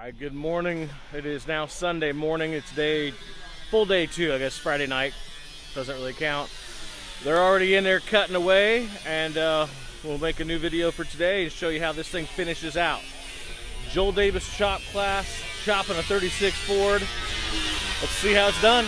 Alright, good morning. It is now Sunday morning. It's full day 2, I guess Friday night. Doesn't really count. They're already in there cutting away, and we'll make a new video for today and show you how this thing finishes out. Joel Davis chop class, chopping a 36 Ford. Let's see how it's done.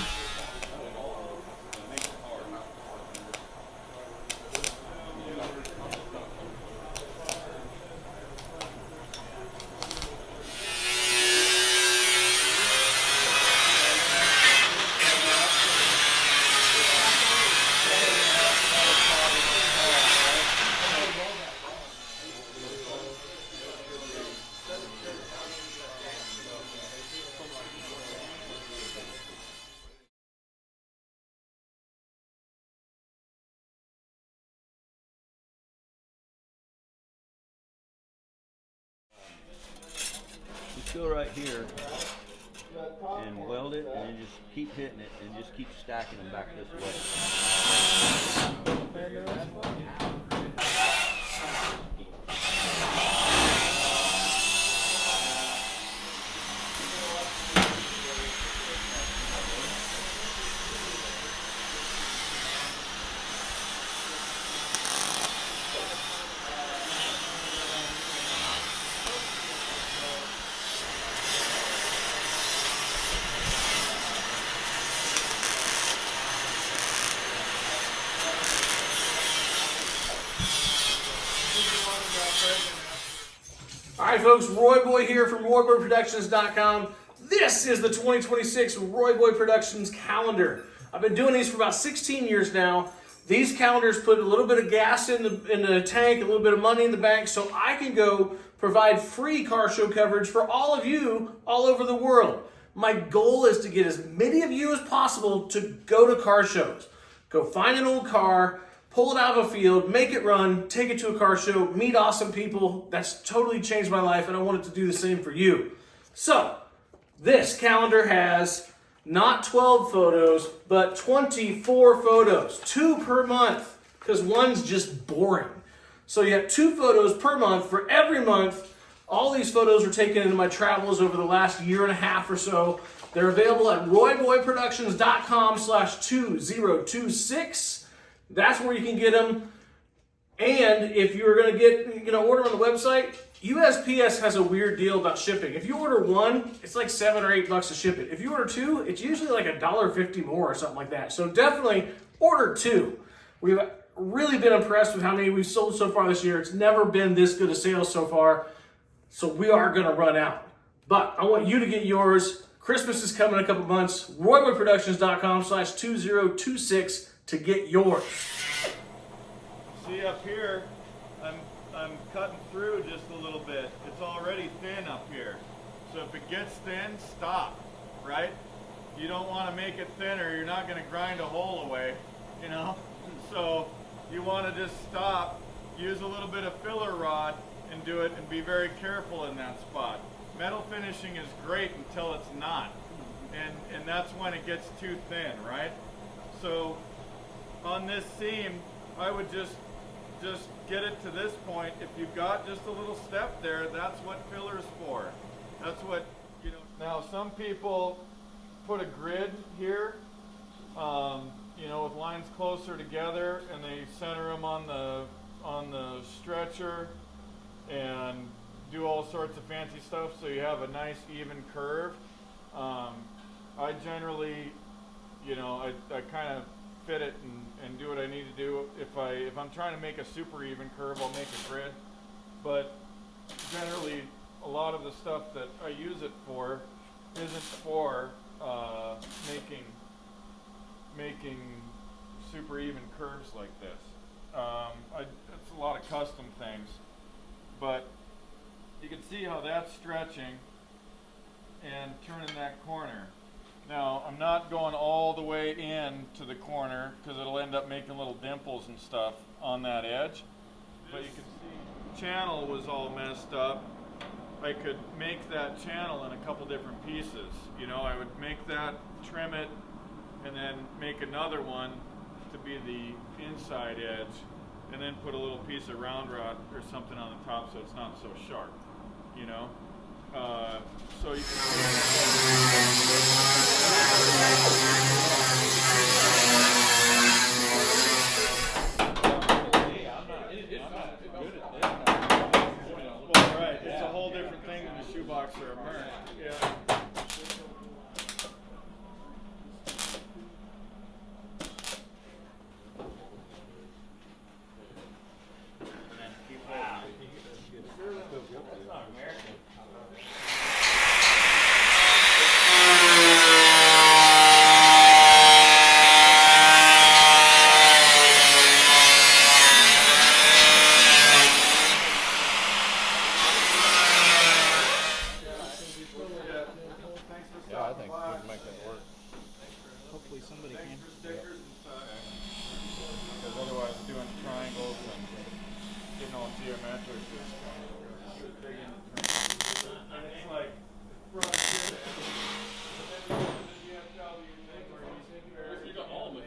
Just go right here and weld it, and then just keep hitting it and just keep stacking them back this way. Alright folks, Roy Boy here from RoyBoyProductions.com. This is the 2026 Roy Boy Productions calendar. I've been doing these for about 16 years now. These calendars put a little bit of gas in the tank, a little bit of money in the bank, so I can go provide free car show coverage for all of you all over the world. My goal is to get as many of you as possible to go to car shows. Go find an old car, pull it out of a field, make it run, take it to a car show, meet awesome people. That's totally changed my life, and I want it to do the same for you. So, this calendar has not 12 photos, but 24 photos, 2 per month, because one's just boring. So you have 2 photos per month for every month. All these photos were taken in my travels over the last year and a half or so. They're available at royboyproductions.com/2026. That's where you can get them. And if you're going to get, order on the website, USPS has a weird deal about shipping. If you order 1, it's like $7 or $8 to ship it. If you order 2, it's usually like $1.50 more or something like that. So definitely order 2. We've really been impressed with how many we've sold so far this year. It's never been this good a sales so far. So we are going to run out. But I want you to get yours. Christmas is coming in a couple months. RoyBoyProductions.com/2026 to get yours. See up here, I'm cutting through just a little bit. It's already thin up here. So if it gets thin, stop, right? You don't want to make it thinner. You're not going to grind a hole away, So you want to just stop, use a little bit of filler rod and do it, and be very careful in that spot. Metal finishing is great until it's not. And that's when it gets too thin, right? So on this seam, I would just get it to this point. If you've got just a little step there, that's what filler's for. That's what, Now some people put a grid here, with lines closer together, and they center them on the stretcher and do all sorts of fancy stuff so you have a nice even curve. I generally, I kind of fit it and do what I need to do. If I'm trying to make a super even curve, I'll make a grid. But generally, a lot of the stuff that I use it for isn't for making super even curves like this. It's a lot of custom things, but you can see how that's stretching and turning that corner. Now, I'm not going all the way in to the corner because it'll end up making little dimples and stuff on that edge. But you can see the channel was all messed up. I could make that channel in a couple different pieces. I would make that, trim it, and then make another one to be the inside edge, and then put a little piece of round rod or something on the top so it's not so sharp, So you can well, right. It's a whole different thing than a shoebox or a burn. Yeah. Yeah, I think we can make that work. Hopefully somebody can. Stickers and stuff. Because otherwise, doing triangles and getting all geometric is kind of big in the term. And it's like front here. And then you have W thing where you got all of it.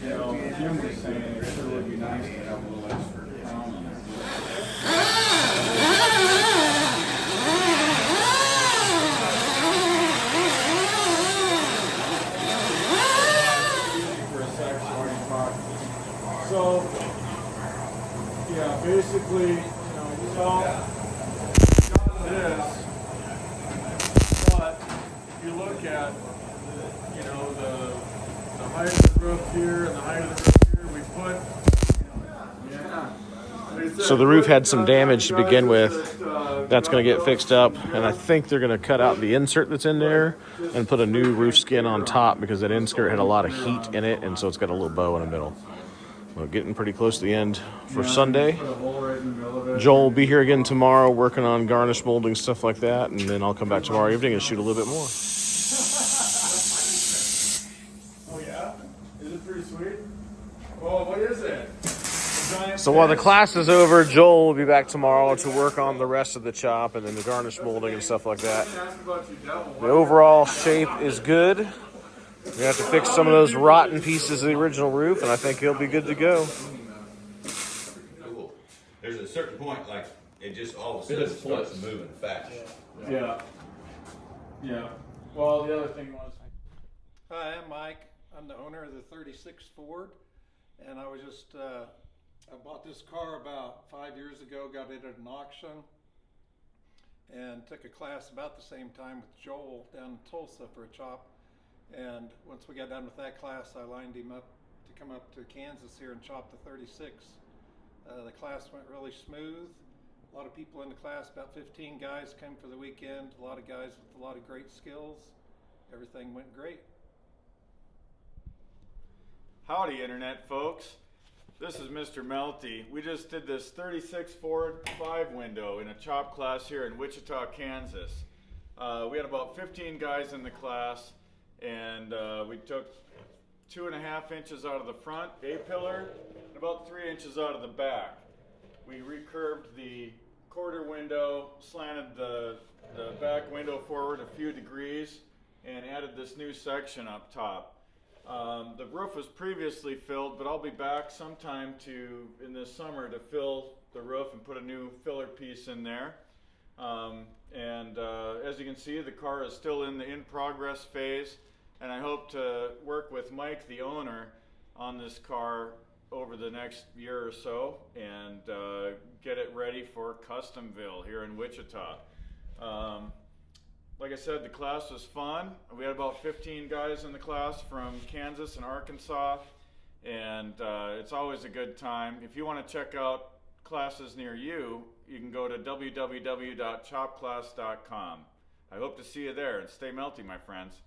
You know, Jim was saying it sure would be nice to have a little extra crown on it. For a section where you talk. So, yeah, basically, you know, you got this, but if you look at, you know, the height of the roof here and the height of the roof here, we put, So the roof had some damage to begin with. That's going to get fixed up, and I think they're going to cut out the insert that's in there and put a new roof skin on top because that insert had a lot of heat in it, and so it's got a little bow in the middle. We're getting pretty close to the end for Sunday. Joel will be here again tomorrow working on garnish molding, stuff like that, and then I'll come back tomorrow evening and shoot a little bit more. Oh yeah? Is it pretty sweet? Oh, what is it? So while the class is over, Joel will be back tomorrow to work on the rest of the chop and then the garnish molding and stuff like that. The overall shape is good. We have to fix some of those rotten pieces of the original roof, and I think he'll be good to go. Cool. There's a certain point, like, it just all of a sudden starts moving fast. Yeah. Yeah. Well, the other thing was. Hi, I'm Mike. I'm the owner of the 36 Ford, and I was just, I bought this car about 5 years ago, got it at an auction, and took a class about the same time with Joel down in Tulsa for a chop. And once we got done with that class, I lined him up to come up to Kansas here and chop the 36. The class went really smooth. A lot of people in the class, about 15 guys came for the weekend, a lot of guys with a lot of great skills. Everything went great. Howdy, Internet folks. This is Mr. Melty. We just did this 36 Ford 5 window in a chop class here in Wichita, Kansas. We had about 15 guys in the class, and we took 2.5 inches out of the front A-pillar and about 3 inches out of the back. We recurved the quarter window, slanted the back window forward a few degrees, and added this new section up top. The roof was previously filled, but I'll be back sometime in this summer to fill the roof and put a new filler piece in there. As you can see, the car is still in the in-progress phase, and I hope to work with Mike, the owner, on this car over the next year or so and get it ready for Customville here in Wichita. Like I said, the class was fun. We had about 15 guys in the class from Kansas and Arkansas, and it's always a good time. If you want to check out classes near you, you can go to www.chopclass.com. I hope to see you there, and stay melty, my friends.